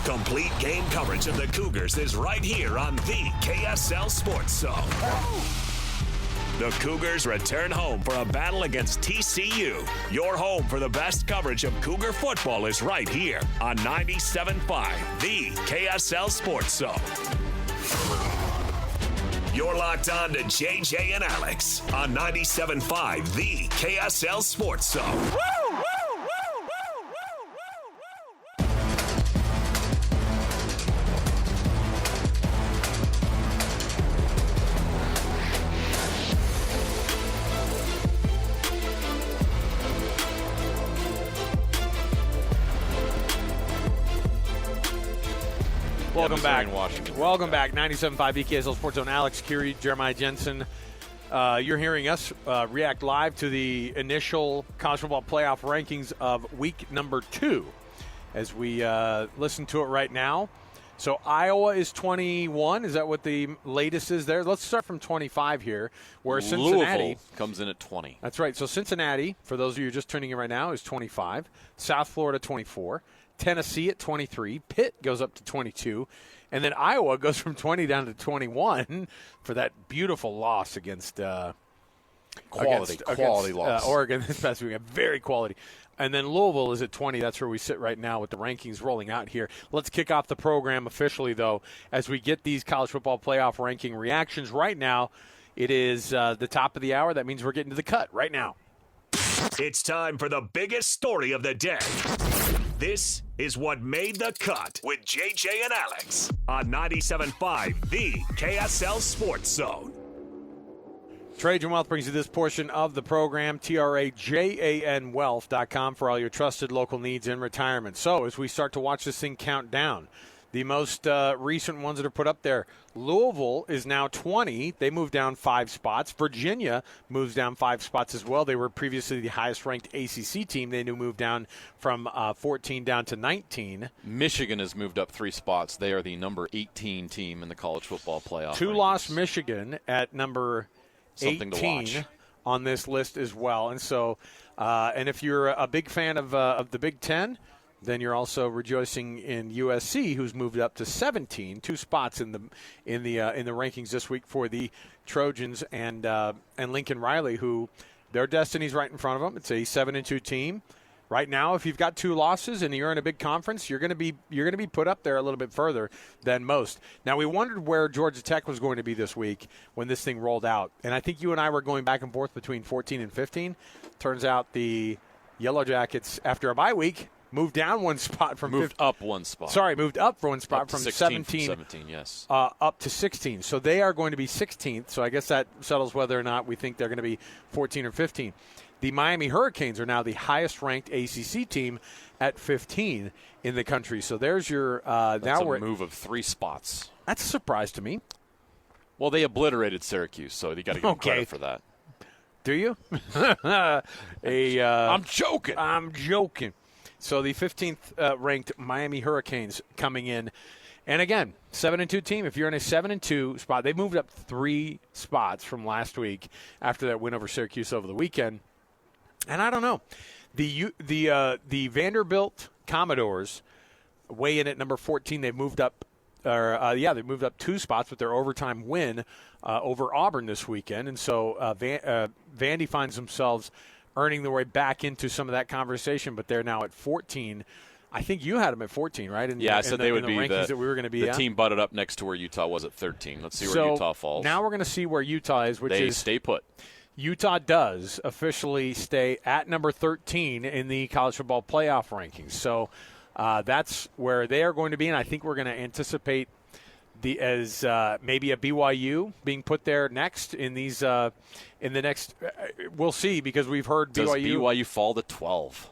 Complete game coverage of the Cougars is right here on the KSL Sports Zone. The Cougars return home for a battle against TCU. Your home for the best coverage of Cougar football is right here on 97.5, the KSL Sports Zone. You're locked on to JJ and Alex on 97.5, the KSL Sports Zone. Welcome back. Welcome back. 97.5 KSL Sports Zone. Alex, Kirry, Jeremiah Jensen. You're hearing us react live to the initial college football playoff rankings of week number 2 as we listen to it right now. So Iowa is 21. Is that what the latest is there? Let's start from 25 here, where Cincinnati Louisville comes in at 20. That's right. So Cincinnati, for those of you just tuning in right now, is 25. South Florida, 24. Tennessee at 23. Pitt goes up to 22. And then Iowa goes from 20 down to 21 for that beautiful loss against quality loss. Oregon this past weekend. Very quality. And then Louisville is at 20. That's where we sit right now with the rankings rolling out here. Let's kick off the program officially, though, as we get these college football playoff ranking reactions. Right now, it is the top of the hour. That means we're getting to the cut right now. It's time for the biggest story of the day. This is what made the cut with JJ and Alex on 97.5, the KSL Sports Zone. Trajan Wealth brings you this portion of the program, TRAJANwealth.com for all your trusted local needs in retirement. So as we start to watch this thing count down, the most recent ones that are put up there, Louisville is now 20. They moved down 5 spots. Virginia moves down 5 spots as well. They were previously the highest-ranked ACC team. They moved down from 14 down to 19. Michigan has moved up 3 spots. They are the number 18 team in the college football playoff. 2-loss Michigan at number Something 18 to watch on this list as well. And so, and if you're a big fan of the Big Ten, then you're also rejoicing in USC, who's moved up to 17, 2 spots in the rankings this week for the Trojans and Lincoln Riley, who their destiny's right in front of them. It's a 7-2 team. Right now, if you've got 2 losses and you're in a big conference, you're going to be put up there a little bit further than most. Now, we wondered where Georgia Tech was going to be this week when this thing rolled out, and I think you and I were going back and forth between 14 and 15. Turns out the Yellow Jackets, after a bye week, moved down 1 spot from moved up 1 spot. Sorry, moved up for 1 spot up from 17, yes. Up to 16. So they are going to be 16th. So I guess that settles whether or not we think they're going to be 14 or 15. The Miami Hurricanes are now the highest-ranked ACC team at 15 in the country. So there's your that's a move of 3 spots. That's a surprise to me. Well, they obliterated Syracuse, so you got to give them credit for that. Do you? I'm joking. I'm joking. So the 15th ranked Miami Hurricanes coming in. And again, 7-2 team. If you're in a 7-2 spot, they moved up 3 spots from last week after that win over Syracuse over the weekend. And I don't know. The Vanderbilt Commodores weigh in at number 14. They've moved up. They moved up 2 spots with their overtime win over Auburn this weekend. And so Vandy finds themselves earning their way back into some of that conversation, but they're now at 14. I think you had them at 14, right? I said they would be rankings that we were going to be the at. team butted up next to where Utah was at 13. Let's see where Utah falls. Now we're going to see where Utah is, they stay put. Utah does officially stay at number 13 in the college football playoff rankings. So that's where they are going to be, and I think we're going to anticipate maybe a BYU being put there next in these in the next. We'll see, because we've heard Does BYU fall to 12?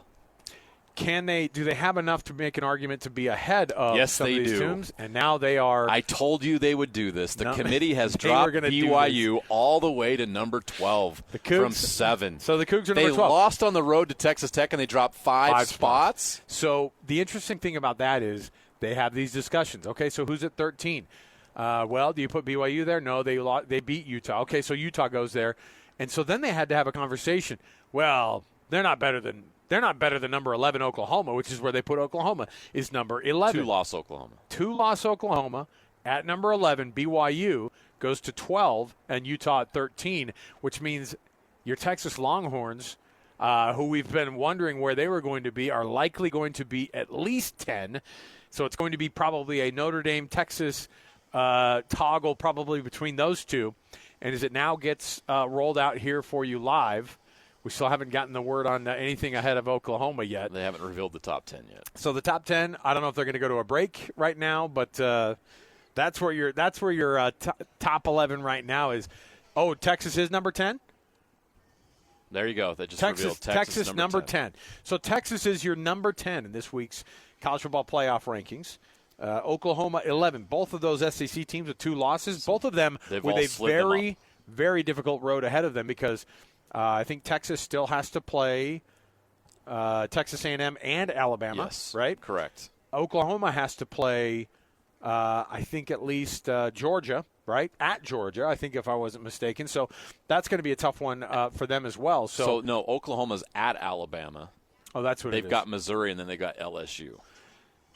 Do they have enough to make an argument to be ahead of some of these teams? And now they are. I told you they would do this. The committee has dropped BYU all the way to number 12 from 7. So the Cougs are number 12. They lost on the road to Texas Tech, and they dropped 5 spots. So the interesting thing about that is they have these discussions. Okay, so who's at 13? Well, do you put BYU there? No, they beat Utah. Okay, so Utah goes there. And so then they had to have a conversation. Well, they're not better than They're not better than number 11 Oklahoma, which is where they put Oklahoma, is number 11. Two-loss Oklahoma. Two-loss Oklahoma at number 11. BYU goes to 12 and Utah at 13, which means your Texas Longhorns, who we've been wondering where they were going to be, are likely going to be at least 10. So it's going to be probably a Notre Dame-Texas toggle probably between those two. And as it now gets rolled out here for you live, we still haven't gotten the word on anything ahead of Oklahoma yet. They haven't revealed the top 10 yet. So the top 10, I don't know if they're going to go to a break right now, but that's where your top 11 right now is. Oh, Texas is number 10? There you go. They just revealed Texas number 10. So Texas is your number 10 in this week's college football playoff rankings. Oklahoma 11. Both of those SEC teams with 2 losses. Both of them with a very, very difficult road ahead of them because I think Texas still has to play Texas A&M and Alabama. Yes, right? Correct. Oklahoma has to play, I think, at least Georgia. Right? At Georgia, I think, if I wasn't mistaken. So that's going to be a tough one for them as well. So no, Oklahoma's at Alabama. Oh, that's what they've got Missouri, and then they got LSU.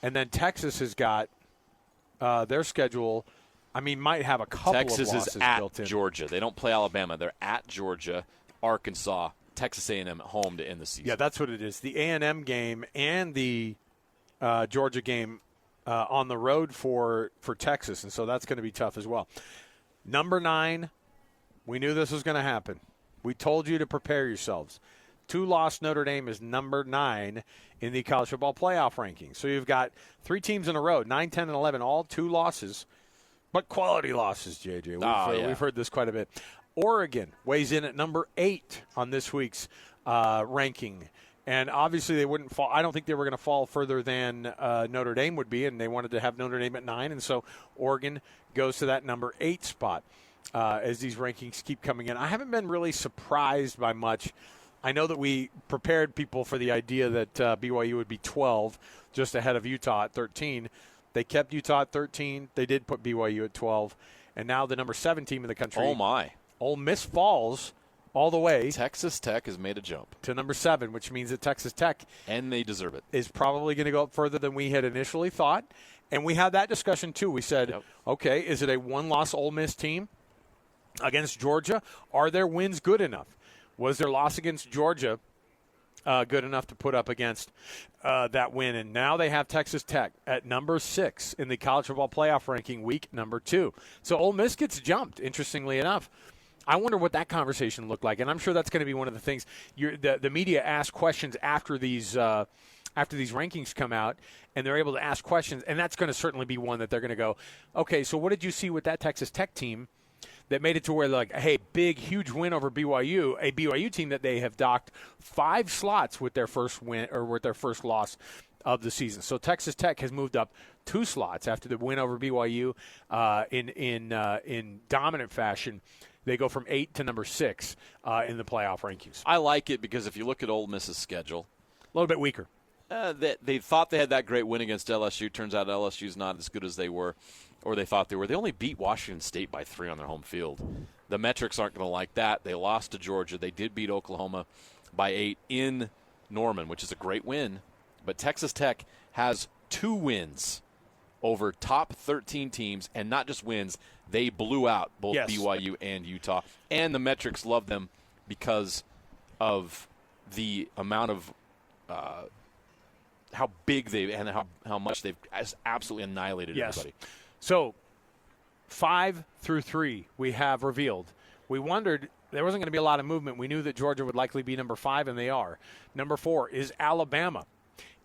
And then Texas has got their schedule, might have a couple Texas of losses is at built in. Georgia. They don't play Alabama. They're at Georgia, Arkansas, Texas A&M at home to end the season. Yeah, that's what it is. The A&M game and the Georgia game on the road for Texas, and so that's going to be tough as well. Number 9, we knew this was going to happen. We told you to prepare yourselves. 2-loss Notre Dame is number 9 in the college football playoff rankings. So you've got 3 teams in a row, 9, 10, and 11, all 2 losses, but quality losses, JJ. We've heard this quite a bit. Oregon weighs in at number 8 on this week's ranking. And obviously they wouldn't fall. I don't think they were going to fall further than Notre Dame would be, and they wanted to have Notre Dame at 9, and so Oregon goes to that number 8 spot as these rankings keep coming in. I haven't been really surprised by much. I know that we prepared people for the idea that BYU would be 12, just ahead of Utah at 13. They kept Utah at 13. They did put BYU at 12. And now the number 7 team in the country. Oh, my. Ole Miss falls all the way. Texas Tech has made a jump to number 7, which means that Texas Tech. And they deserve it. Is probably going to go up further than we had initially thought. And we had that discussion, too. We said, okay, is it a one-loss Ole Miss team against Georgia? Are their wins good enough? Was their loss against Georgia good enough to put up against that win? And now they have Texas Tech at number 6 in the college football playoff ranking, week number 2. So Ole Miss gets jumped, interestingly enough. I wonder what that conversation looked like, and I'm sure that's going to be one of the things. The media asks questions after these rankings come out, and they're able to ask questions, and that's going to certainly be one that they're going to go, okay, so what did you see with that Texas Tech team that made it to where, like, hey, big, huge win over BYU, a BYU team that they have docked 5 slots with their first win or with their first loss of the season. So Texas Tech has moved up 2 slots after the win over BYU in dominant fashion. They go from 8 to number 6 in the playoff rankings. I like it because if you look at Ole Miss's schedule, a little bit weaker. They thought they had that great win against LSU. Turns out LSU's not as good as they were, or they thought they were. They only beat Washington State by 3 on their home field. The metrics aren't going to like that. They lost to Georgia. They did beat Oklahoma by 8 in Norman, which is a great win. But Texas Tech has 2 wins over top 13 teams, and not just wins. They blew out both BYU and Utah. And the metrics love them because of the amount of how big they and how much they've absolutely annihilated everybody. So 5 through 3 we have revealed. We wondered there wasn't going to be a lot of movement. We knew that Georgia would likely be number 5, and they are. Number 4 is Alabama.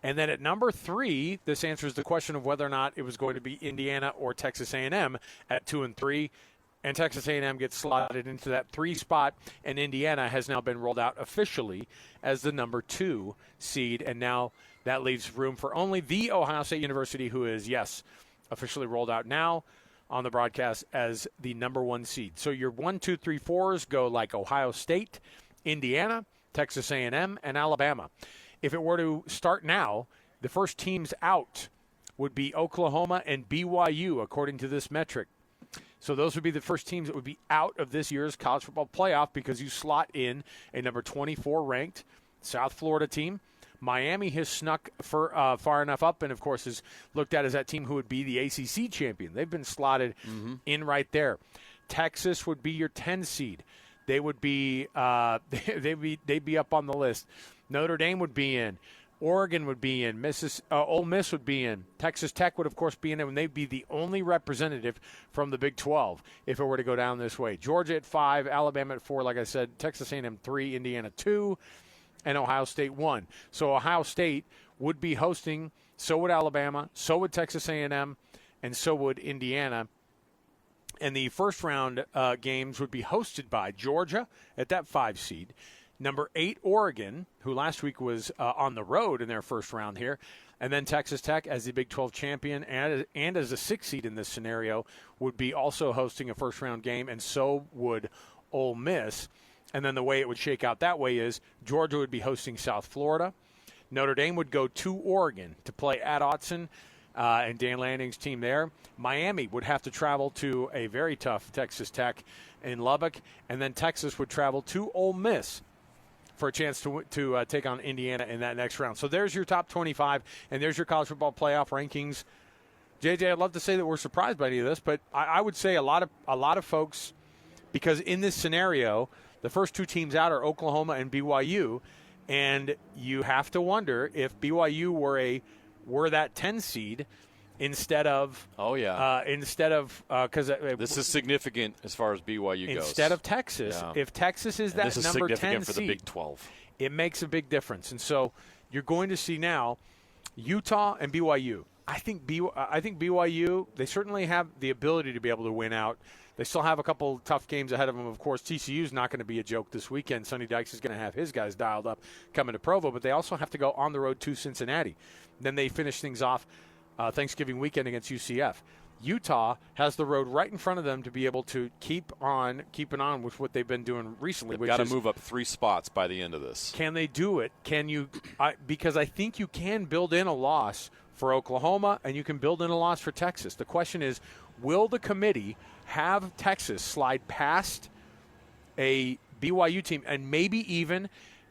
And then at number 3, this answers the question of whether or not it was going to be Indiana or Texas A&M at 2 and 3. And Texas A&M gets slotted into that 3 spot, and Indiana has now been rolled out officially as the number 2 seed. And now that leaves room for only the Ohio State University, who is, officially rolled out now on the broadcast as the number 1 seed. So your 1, 2, 3, 4s go like Ohio State, Indiana, Texas A&M, and Alabama. If it were to start now, the first teams out would be Oklahoma and BYU, according to this metric. So those would be the first teams that would be out of this year's college football playoff because you slot in a number 24 ranked South Florida team Miami has snuck far enough up and, of course, is looked at as that team who would be the ACC champion. They've been slotted in right there. Texas would be your 10 seed. They would be they'd be up on the list. Notre Dame would be in. Oregon would be in. Ole Miss would be in. Texas Tech would, of course, be in, and they'd be the only representative from the Big 12 if it were to go down this way. Georgia at 5, Alabama at 4, like I said, Texas A&M 3, Indiana 2, and Ohio State 1. So Ohio State would be hosting, so would Alabama, so would Texas A&M, and so would Indiana. And the first-round games would be hosted by Georgia at that 5 seed, number 8, Oregon, who last week was on the road in their first round here, and then Texas Tech as the Big 12 champion and as a 6 seed in this scenario would be also hosting a first-round game, and so would Ole Miss. And then the way it would shake out that way is Georgia would be hosting South Florida. Notre Dame would go to Oregon to play at Autzen and Dan Lanning's team there. Miami would have to travel to a very tough Texas Tech in Lubbock, and then Texas would travel to Ole Miss for a chance to take on Indiana in that next round. So there's your top 25, and there's your college football playoff rankings. JJ, I'd love to say that we're surprised by any of this, but I would say a lot of folks, because in this scenario, the first 2 teams out are Oklahoma and BYU, and you have to wonder if BYU were that 10 seed instead of because this is significant as far as BYU goes. Instead of Texas, if Texas is that number 10 for seed, the Big 12, it makes a big difference. And so you're going to see now Utah and BYU. I think BYU, they certainly have the ability to be able to win out. They still have a couple tough games ahead of them. Of course, TCU's not going to be a joke this weekend. Sonny Dykes is going to have his guys dialed up coming to Provo, but they also have to go on the road to Cincinnati. Then they finish things off Thanksgiving weekend against UCF. Utah has the road right in front of them to be able to keeping on with what they've been doing recently. They've got to move up 3 spots by the end of this. Can they do it? Can you? Because I think you can build in a loss for Oklahoma, and you can build in a loss for Texas. The question is, will the committee have Texas slide past a BYU team and maybe even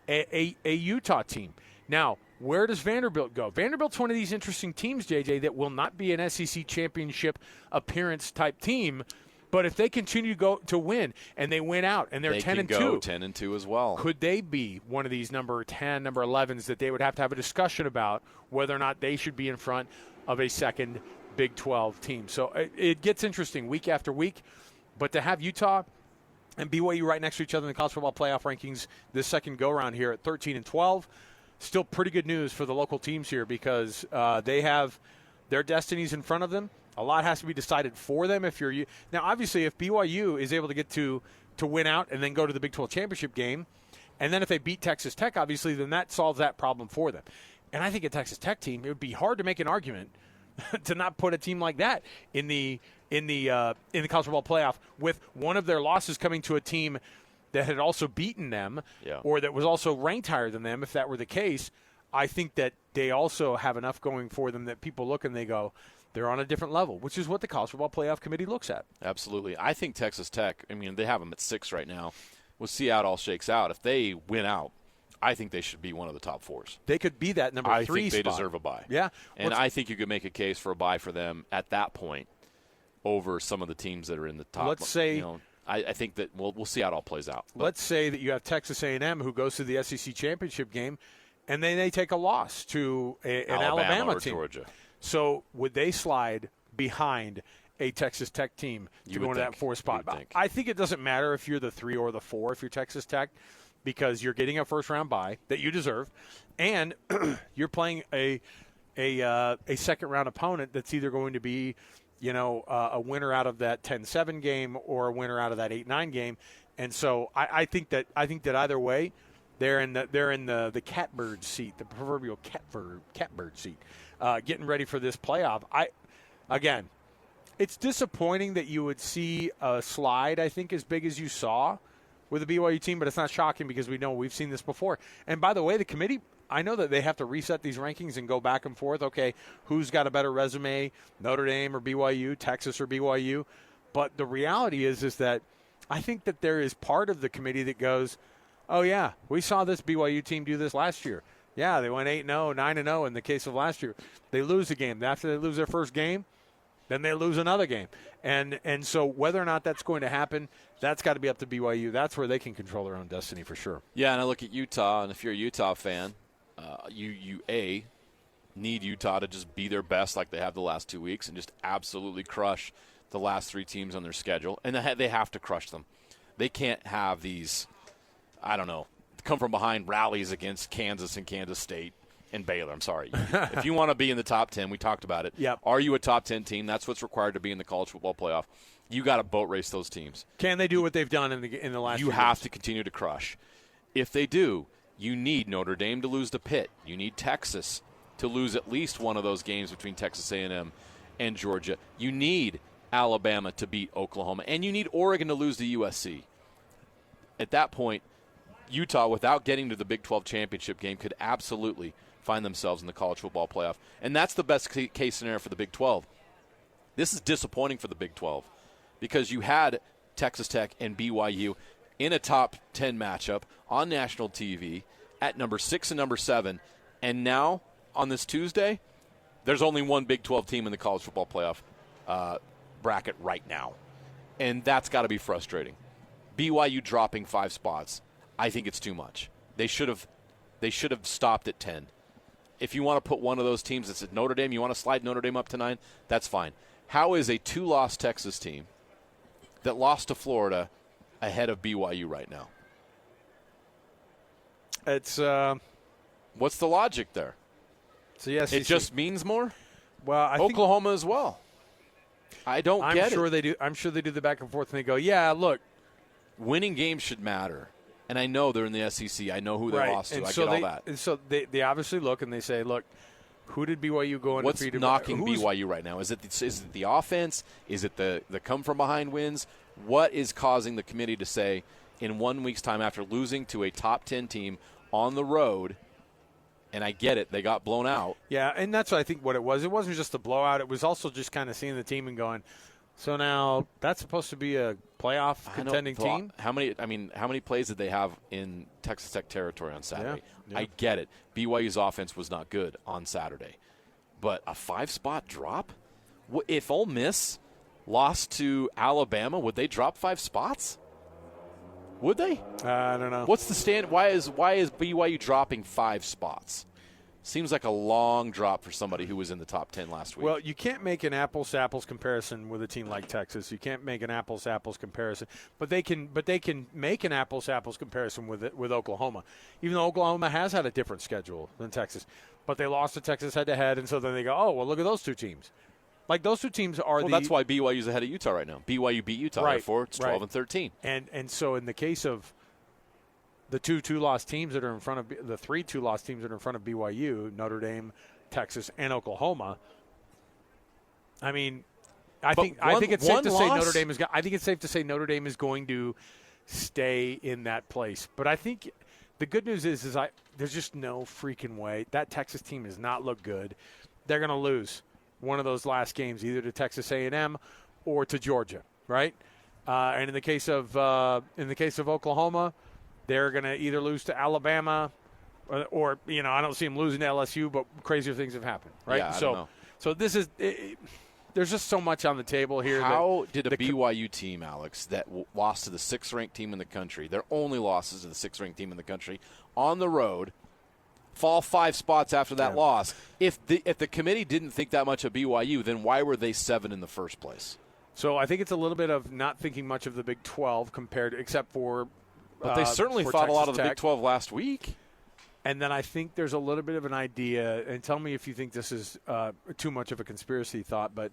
a Utah team? Now, where does Vanderbilt go? Vanderbilt's one of these interesting teams, JJ, that will not be an SEC championship appearance type team. But if they continue to win and they win out and they're 10-2, 10-2 as well. Could they be one of these number 10, number 11s that they would have to have a discussion about whether or not they should be in front of a second Big 12 team? So it gets interesting week after week. But to have Utah and BYU right next to each other in the college football playoff rankings this second go-around here at 13 and 12, still pretty good news for the local teams here because they have their destinies in front of them. A lot has to be decided for them. Now, obviously, if BYU is able to get to win out and then go to the Big 12 championship game, and then if they beat Texas Tech, obviously, then that solves that problem for them. And I think a Texas Tech team, it would be hard to make an argument to not put a team like that in the college football playoff with one of their losses coming to a team that had also beaten them or that was also ranked higher than them. If that were the case, I think that they also have enough going for them that people look and they go, they're on a different level, which is what the College Football Playoff Committee looks at. Absolutely. I think Texas Tech, they have them at 6 right now. We'll see how it all shakes out. If they win out, I think they should be one of the top 4s. They could be that number 3 spot. I think they deserve a bye. Yeah. And I think you could make a case for a bye for them at that point over some of the teams that are in the top. Let's say I think that we'll see how it all plays out. But let's say that you have Texas A&M who goes to the SEC championship game, and then they take a loss to an Alabama or team. Georgia. So would they slide behind a Texas Tech team to go into that 4th spot? I think it doesn't matter if you're the 3 or the 4 if you're Texas Tech, because you're getting a first-round bye that you deserve, and you're playing a second-round opponent that's either going to be a winner out of that 10-7 game or a winner out of that 8-9 game. And so I think that either way, they're in the catbird seat, the proverbial catbird seat, getting ready for this playoff. Again, it's disappointing that you would see a slide, I think, as big as you saw with the BYU team, but it's not shocking because we've seen this before. And by the way, the committee, I know that they have to reset these rankings and go back and forth. Okay, who's got a better resume, Notre Dame or BYU, Texas or BYU? But the reality is that I think that there is part of the committee that goes, oh, yeah, we saw this BYU team do this last year. Yeah, they went 8-0, 9-0 in the case of last year. They lose a game. After they lose their first game, then they lose another game. And so whether or not that's going to happen, that's got to be up to BYU. That's where they can control their own destiny for sure. Yeah, and I look at Utah, and if you're a Utah fan, you need Utah to just be their best like they have the last 2 weeks and just absolutely crush the last 3 teams on their schedule. And they have to crush them. They can't have these, I don't know, come-from-behind rallies against Kansas and Kansas State and Baylor. I'm sorry. If you want to be in the top 10, we talked about it. Yep. Are you a top 10 team? That's what's required to be in the college football playoff. You got to boat race those teams. Can they do what they've done in the last You have to continue to crush. If they do, you need Notre Dame to lose to Pitt. You need Texas to lose at least one of those games between Texas A&M and Georgia. You need Alabama to beat Oklahoma. And you need Oregon to lose to USC. At that point, Utah, without getting to the Big 12 championship game, could absolutely find themselves in the college football playoff. And that's the best case scenario for the Big 12. This is disappointing for the Big 12 because you had Texas Tech and BYU in a top 10 matchup on national TV at number 6 and number 7. And now, on this Tuesday, there's only one Big 12 team in the college football playoff bracket right now. And that's got to be frustrating. BYU dropping 5 spots, I think it's too much. They should have stopped at 10. If you want to put one of those teams that's at Notre Dame, you want to slide Notre Dame up to 9, that's fine. How is a 2-loss Texas team that lost to Florida ahead of BYU right now? It's what's the logic there? So yes, it just means more. Well, I Oklahoma as well. I don't get it. I'm sure they do. I'm sure they do the back and forth, and they go, "Yeah, look, winning games should matter." And I know they're in the SEC. I know who they lost to. And I so get all that. And so they obviously look and they say, "Look, who did BYU go and What's defeat? knocking BYU right now? Is it the offense? Is it the come from behind wins? What is causing the committee to say in 1 week's time after losing to a top 10 team on the road? And I get it, they got blown out. Yeah, and that's what I think what it was. It wasn't just a blowout. It was also just kind of seeing the team and going, so now that's supposed to be a playoff contending team? How many plays did they have in Texas Tech territory on Saturday? Yeah. I get it. BYU's offense was not good on Saturday. But a 5-spot drop? If Ole Miss lost to Alabama, would they drop 5 spots? Would they? I don't know. What's the stand? Why is BYU dropping 5 spots? Seems like a long drop for somebody who was in the top 10 last week. Well, you can't make an apples-to-apples comparison with a team like Texas. You can't make an apples-to-apples comparison, but they can make an apples-to-apples comparison with Oklahoma, even though Oklahoma has had a different schedule than Texas. But they lost to Texas head-to-head, and so then they go, oh, well, look at those two teams. Like, those two teams are that's why BYU's ahead of Utah right now. BYU beat Utah, therefore it's 12 and 13. And so in the case of the 2-loss teams that are in front of the 3 2-loss teams that are in front of BYU, Notre Dame, Texas, and Oklahoma. I mean, I think it's safe to say Notre Dame is. I think it's safe to say Notre Dame is going to stay in that place. But I think the good news is there's just no freaking way that Texas team does not look good. They're going to lose one of those last games, either to Texas A&M or to Georgia, right? And in the case of Oklahoma, they're going to either lose to Alabama or I don't see them losing to LSU, but crazier things have happened, right? Yeah, I don't know. So this is there's just so much on the table here. How did a BYU team, Alex, that lost to the 6th-ranked team in the country, their only losses to the 6th-ranked team in the country, on the road, fall 5 spots after that loss? If the committee didn't think that much of BYU, then why were they 7 in the first place? So I think it's a little bit of not thinking much of the Big 12 except for. But they certainly thought a lot of the Big 12 last week. And then I think there's a little bit of an idea, and tell me if you think this is too much of a conspiracy thought, but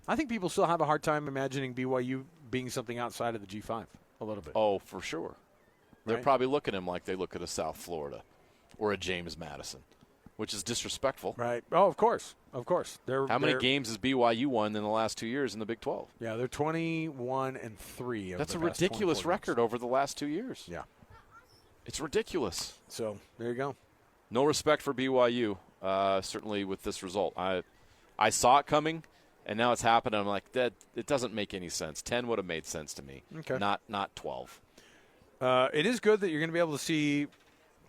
I think people still have a hard time imagining BYU being something outside of the G5 a little bit. Oh, for sure. They're probably looking at him like they look at a South Florida or a James Madison, which is disrespectful. Right. Oh, of course. Of course. How many games has BYU won in the last 2 years in the Big 12? Yeah, they're 21-3. That's a ridiculous record over the last 2 years. Yeah. It's ridiculous. So, there you go. No respect for BYU, certainly with this result. I saw it coming, and now it's happened. I'm like, that it doesn't make any sense. 10 would have made sense to me. Okay. Not 12. It is good that you're going to be able to see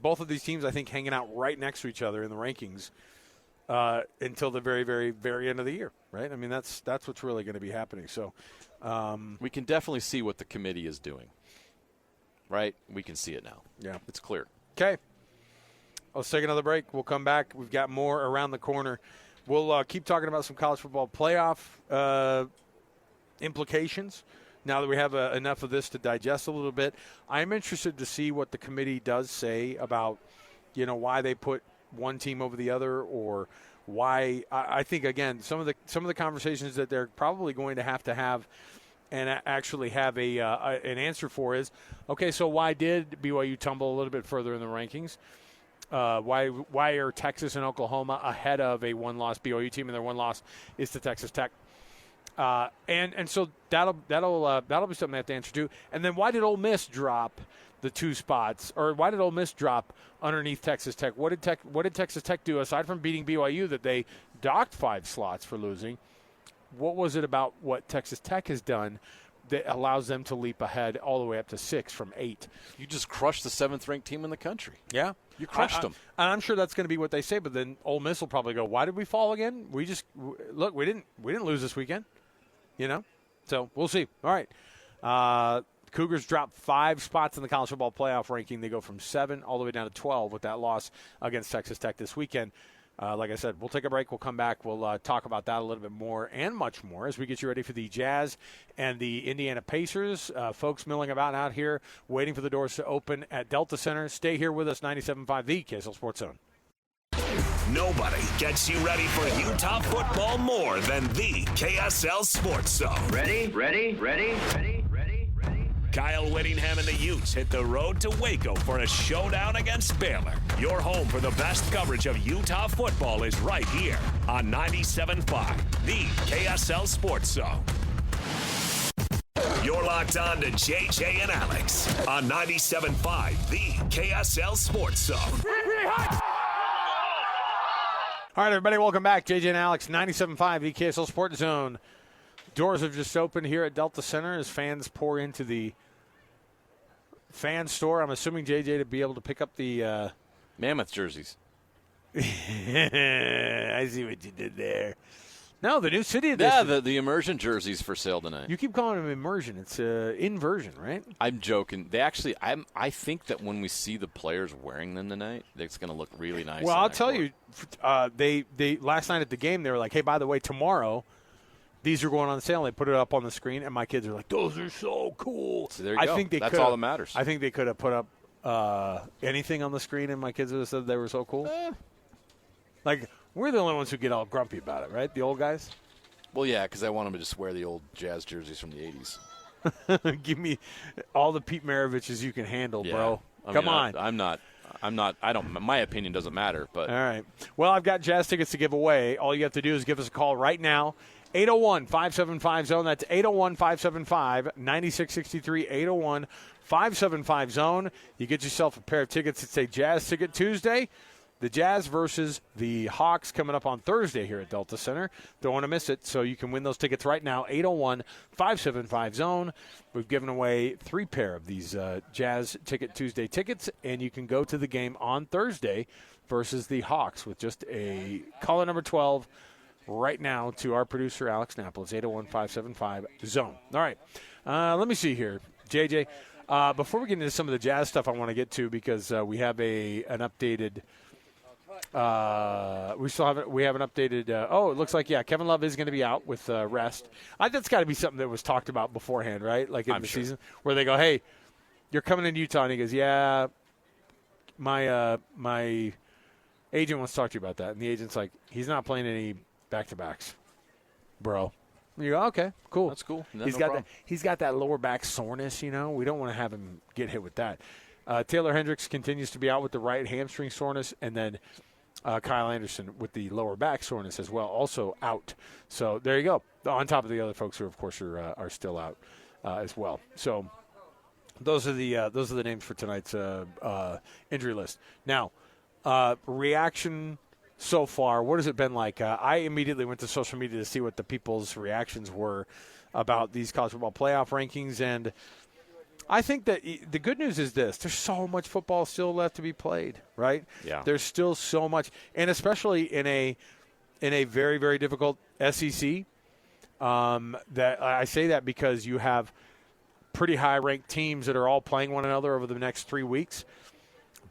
both of these teams, I think, hanging out right next to each other in the rankings until the very, very, very end of the year, right? I mean, that's what's really going to be happening. So we can definitely see what the committee is doing, right? We can see it now. Yeah. It's clear. Okay. Let's take another break. We'll come back. We've got more around the corner. We'll keep talking about some college football playoff implications now that we have enough of this to digest a little bit. I'm interested to see what the committee does say about, why they put one team over the other, or why. I think, again, some of the conversations that they're probably going to have and actually have an answer for is, okay, so why did BYU tumble a little bit further in the rankings? Why are Texas and Oklahoma ahead of a one-loss BYU team, and their one loss is to Texas Tech? And so that'll be something they have to answer to. And then why did Ole Miss drop the 2 spots, or why did Ole Miss drop underneath Texas Tech? What did Texas Tech do aside from beating BYU that they docked 5 slots for losing? What was it about what Texas Tech has done that allows them to leap ahead all the way up to 6 from 8? You just crushed the 7th-ranked team in the country. Yeah. You crushed them. And I'm sure that's going to be what they say, but then Ole Miss will probably go, why did we fall again? We didn't lose this weekend, So we'll see. All right. Cougars dropped 5 spots in the college football playoff ranking. They go from 7 all the way down to 12 with that loss against Texas Tech this weekend. Like I said, we'll take a break. We'll come back. We'll talk about that a little bit more and much more as we get you ready for the Jazz and the Indiana Pacers. Folks milling about out here, waiting for the doors to open at Delta Center. Stay here with us, 97.5, the KSL Sports Zone. Nobody gets you ready for Utah football more than the KSL Sports Zone. Ready? Kyle Whittingham and the Utes hit the road to Waco for a showdown against Baylor. Your home for the best coverage of Utah football is right here on 97.5, the KSL Sports Zone. You're locked on to JJ and Alex on 97.5, the KSL Sports Zone. All right, everybody, welcome back. JJ and Alex, 97.5, the KSL Sports Zone. Doors have just opened here at Delta Center as fans pour into the fan store. I'm assuming, JJ, to be able to pick up the Mammoth jerseys. I see what you did there. No, the new city edition. Yeah, the immersion jerseys for sale tonight. You keep calling them immersion. It's inversion, right? I'm joking. They actually, I think that when we see the players wearing them tonight, it's going to look really nice. Well, I'll tell you, they last night at the game, they were like, hey, by the way, tomorrow, these are going on sale. They put it up on the screen, and my kids are like, those are so cool. So there you go. That's all that matters. I think they could have put up anything on the screen, and my kids would have said they were so cool. Like, we're the only ones who get all grumpy about it, right? The old guys? Well, yeah, because I want them to just wear the old Jazz jerseys from the 80s. Give me all the Pete Maraviches you can handle, bro. Come on. I'm not. My opinion doesn't matter. But all right. Well, I've got Jazz tickets to give away. All you have to do is give us a call right now. 801-575-ZONE. That's 801-575-9663. 801-575-ZONE. You get yourself a pair of tickets. It's a Jazz Ticket Tuesday. The Jazz versus the Hawks coming up on Thursday here at Delta Center. Don't want to miss it, so you can win those tickets right now. 801-575-ZONE. We've given away 3 pair of these Jazz Ticket Tuesday tickets, and you can go to the game on Thursday versus the Hawks with just a caller number 12 right now to our producer, Alex Napoles, 801-575-ZONE. All right, let me see here. JJ, before we get into some of the Jazz stuff I want to get to, because we have an updated – we have an updated it looks like Kevin Love is going to be out with rest. That's got to be something that was talked about beforehand, right? Like in the season where they go, hey, you're coming into Utah, and he goes, yeah, my agent wants to talk to you about that. And the agent's like, he's not playing any back-to-backs, bro. And you go, okay, cool. That's cool. He's got that lower back soreness, We don't want to have him get hit with that. Taylor Hendricks continues to be out with the right hamstring soreness, and then Kyle Anderson with the lower back soreness as well, also out. So there you go. On top of the other folks who, of course, are still out as well. So those are the names for tonight's injury list. Now, reaction so far. What has it been like? I immediately went to social media to see what the people's reactions were about these college football playoff rankings, and I think that the good news is this. There's so much football still left to be played, right? Yeah. There's still so much, and especially in a very, very difficult SEC, that I say that because you have pretty high-ranked teams that are all playing one another over the next 3 weeks.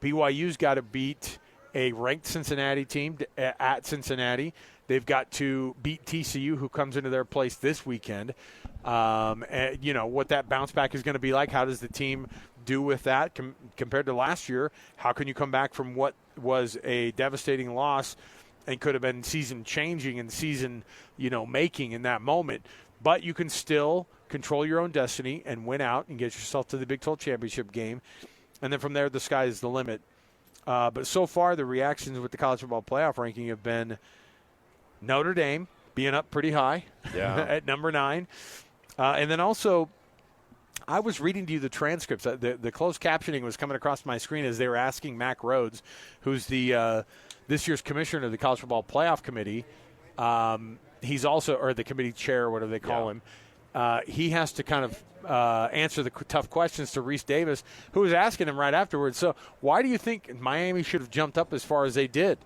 BYU's got to beat a ranked Cincinnati team at Cincinnati. They've got to beat TCU, who comes into their place this weekend. And, what that bounce back is going to be like. How does the team do with that compared to last year? How can you come back from what was a devastating loss and could have been season-changing and season-making in that moment? But you can still control your own destiny and win out and get yourself to the Big 12 championship game. And then from there, the sky is the limit. But so far, the reactions with the college football playoff ranking have been Notre Dame being up pretty high at number 9. And then also, I was reading to you the transcripts. The closed captioning was coming across my screen as they were asking Mack Rhodes, who's the this year's commissioner of the college football playoff committee. He's also, or the committee chair, whatever they call him. He has to kind of answer the tough questions to Reese Davis, who was asking him right afterwards. So why do you think Miami should have jumped up as far as they did?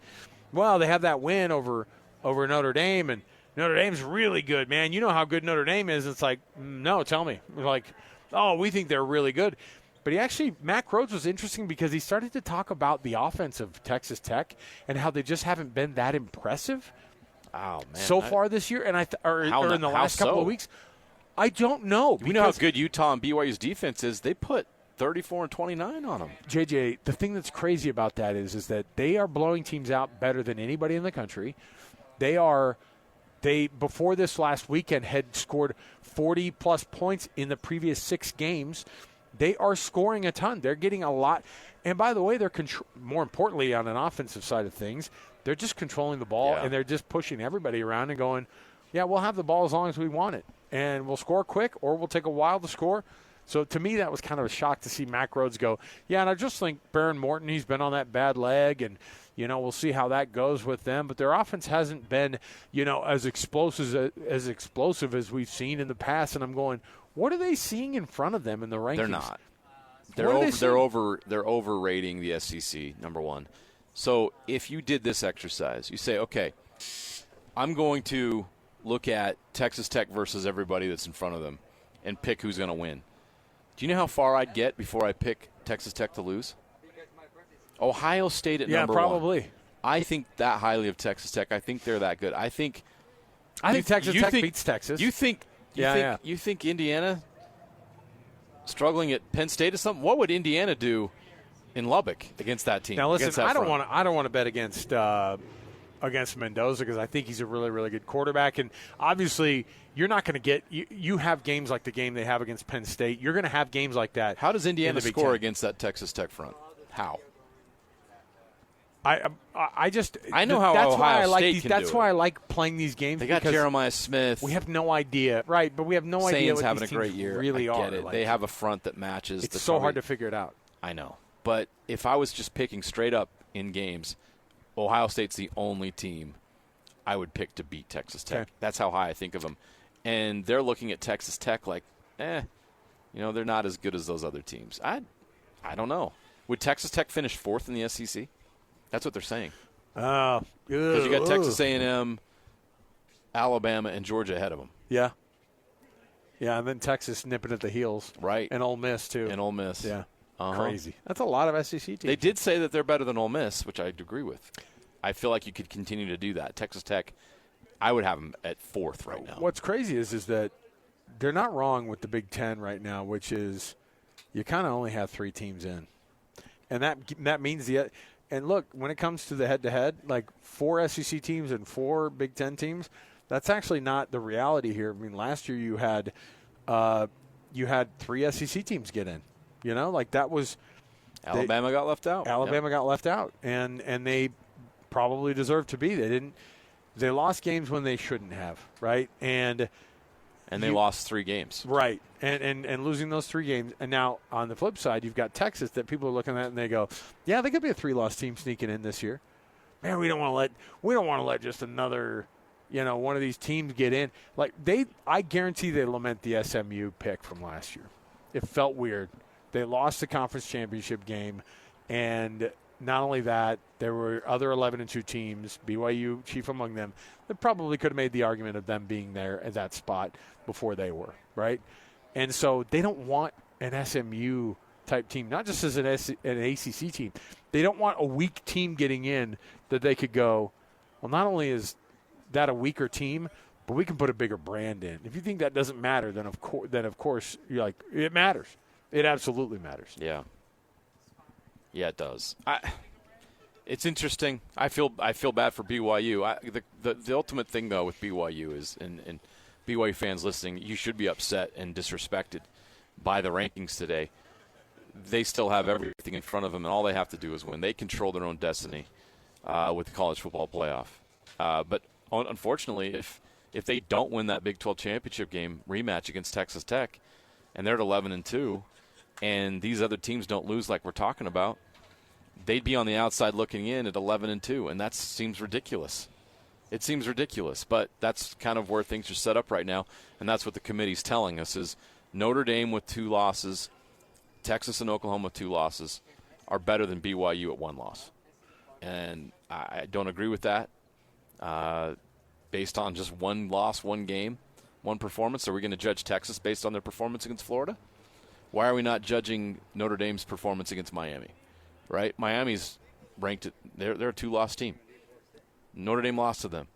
Well, they have that win over Notre Dame, and Notre Dame's really good, man. You know how good Notre Dame is. It's like, no, tell me. We're like, oh, we think they're really good. But Mack Rhodes was interesting because he started to talk about the offense of Texas Tech and how they just haven't been that impressive far this year, and or in the last couple of weeks. I don't know. You know how good Utah and BYU's defense is? They put 34 and 29 on them. JJ, the thing that's crazy about that is that they are blowing teams out better than anybody in the country. They before this last weekend had scored 40-plus points in the previous 6 games. They are scoring a ton. They're getting a lot. And by the way, they're more importantly on an offensive side of things, they're just controlling the ball, and they're just pushing everybody around and going, yeah, we'll have the ball as long as we want it. And we'll score quick or we'll take a while to score. So to me, that was kind of a shock to see Mack Rhodes go, yeah, and I just think Baron Morton, he's been on that bad leg, and, we'll see how that goes with them. But their offense hasn't been, as explosive as we've seen in the past. And I'm going, what are they seeing in front of them in the rankings? They're not. They're overrating the SEC, number one. So if you did this exercise, you say, okay, I'm going to look at Texas Tech versus everybody that's in front of them and pick who's going to win. Do you know how far I'd get before I pick Texas Tech to lose? Ohio State at number 1. Yeah, probably. I think that highly of Texas Tech. I think they're that good. I think Texas Tech beats Texas. You think Indiana struggling at Penn State or something? What would Indiana do in Lubbock against that team? Now listen, I don't want to bet against Mendoza because I think he's a really, really good quarterback. And obviously, you're not going to get you have games like the game they have against Penn State. You're going to have games like that. How does Indiana score against that Texas Tech front? How? I know how that's Ohio why I like State these, can That's do why it. I like playing these games. They got Jeremiah Smith. We have no idea, right? But we have no idea what having these a great year. really I are. get it. They have a front that matches. It's so hard to figure it out. I know, but if I was just picking straight up in games, Ohio State's the only team I would pick to beat Texas Tech. Okay. That's how high I think of them, and they're looking at Texas Tech like, they're not as good as those other teams. I don't know. Would Texas Tech finish 4th in the SEC? That's what they're saying. Because you got Texas A&M, Alabama, and Georgia ahead of them. Yeah. Yeah, and then Texas nipping at the heels. Right. And Ole Miss, too. And Ole Miss. Yeah. Uh-huh. Crazy. That's a lot of SEC teams. They did say that they're better than Ole Miss, which I'd agree with. I feel like you could continue to do that. Texas Tech, I would have them at 4th right now. What's crazy is that they're not wrong with the Big Ten right now, which is you kind of only have 3 teams in. And that means and look, when it comes to the head-to-head, like 4 SEC teams and 4 Big Ten teams, that's actually not the reality here. I mean, last year you had 3 SEC teams get in. That was Alabama got left out. Alabama got left out, and they probably deserved to be. They lost games when they shouldn't have, right? And they lost 3 games. Right. And losing those 3 games. And now on the flip side, you've got Texas that people are looking at and they go, yeah, they could be a 3-loss team sneaking in this year. Man, we don't want to let just another, one of these teams get in. I guarantee they lament the SMU pick from last year. It felt weird. They lost the conference championship game, and not only that, there were other 11-2 teams, BYU chief among them, that probably could have made the argument of them being there at that spot before they were, right? And so they don't want an SMU-type team, not just as an ACC team. They don't want a weak team getting in that they could go, well, not only is that a weaker team, but we can put a bigger brand in. If you think that doesn't matter, then of course you're like, it matters. It absolutely matters. Yeah. Yeah, it does. It's interesting. I feel bad for BYU. The ultimate thing, though, with BYU is, and BYU fans listening, you should be upset and disrespected by the rankings today. They still have everything in front of them, and all they have to do is win. They control their own destiny with the college football playoff. But unfortunately, if they don't win that Big 12 championship game rematch against Texas Tech, and they're at 11-2, and these other teams don't lose like we're talking about, they'd be on the outside looking in at 11-2, and that seems ridiculous. It seems ridiculous, but that's kind of where things are set up right now, and that's what the committee's telling us is Notre Dame with 2 losses, Texas and Oklahoma with 2 losses are better than BYU at 1 loss. And I don't agree with that. Based on just 1 loss, 1 game, 1 performance, are we going to judge Texas based on their performance against Florida? Why are we not judging Notre Dame's performance against Miami? Right? Miami's ranked they're a 2-loss team. Notre Dame lost to them.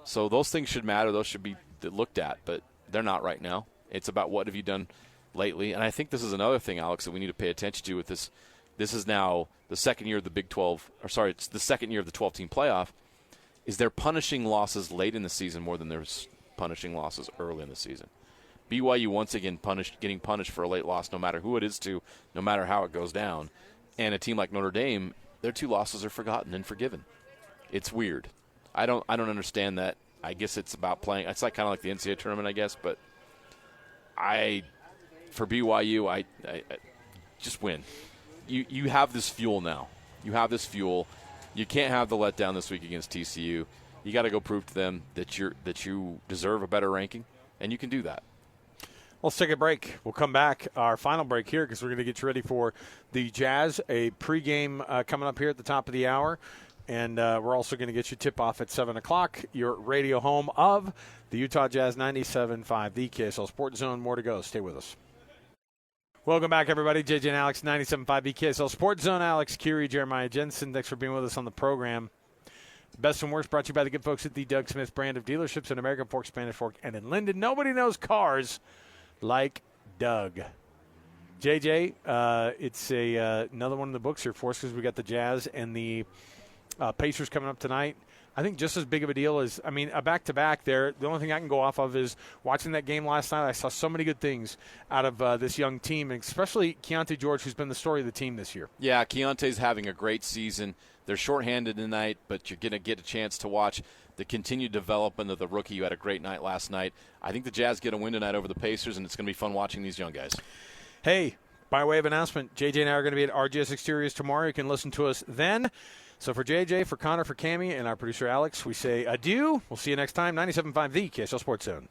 So those things should matter. Those should be looked at, but they're not right now. It's about what have you done lately. And I think this is another thing, Alex, that we need to pay attention to with this. This is now the second year of the Big 12, it's the second year of the 12-team playoff, is they're punishing losses late in the season more than they're punishing losses early in the season. BYU once again getting punished for a late loss, no matter who it is to, no matter how it goes down. And a team like Notre Dame, their 2 losses are forgotten and forgiven. It's weird. I don't understand that. I guess it's about playing. It's kind of like the NCAA tournament, I guess. But for BYU, I just win. You have this fuel now. You have this fuel. You can't have the letdown this week against TCU. You got to go prove to them that you deserve a better ranking, and you can do that. Let's take a break. We'll come back, our final break here, because we're going to get you ready for the Jazz, a pregame coming up here at the top of the hour. And we're also going to get you tip-off at 7 o'clock, your radio home of the Utah Jazz 97.5, the KSL Sports Zone. More to go. Stay with us. Welcome back, everybody. JJ and Alex, 97.5, the KSL Sports Zone. Alex, Kirry, Jeremiah, Jensen, thanks for being with us on the program. Best and Worst brought to you by the good folks at the Doug Smith brand of dealerships in American Fork, Spanish Fork, and in Linden. Nobody knows cars like Doug. JJ, it's another one in the books here for us because we got the Jazz and the Pacers coming up tonight. I think just as big of a deal as, a back-to-back there. The only thing I can go off of is watching that game last night. I saw so many good things out of this young team, and especially Keontae George, who's been the story of the team this year. Yeah, Keontae's having a great season. They're shorthanded tonight, but you're going to get a chance to watch the continued development of the rookie who had a great night last night. I think the Jazz get a win tonight over the Pacers, and it's going to be fun watching these young guys. Hey, by way of announcement, JJ and I are going to be at RGS Exteriors tomorrow. You can listen to us then. So for JJ, for Connor, for Cammie, and our producer Alex, we say adieu. We'll see you next time. 97.5 The KSL Sports Zone.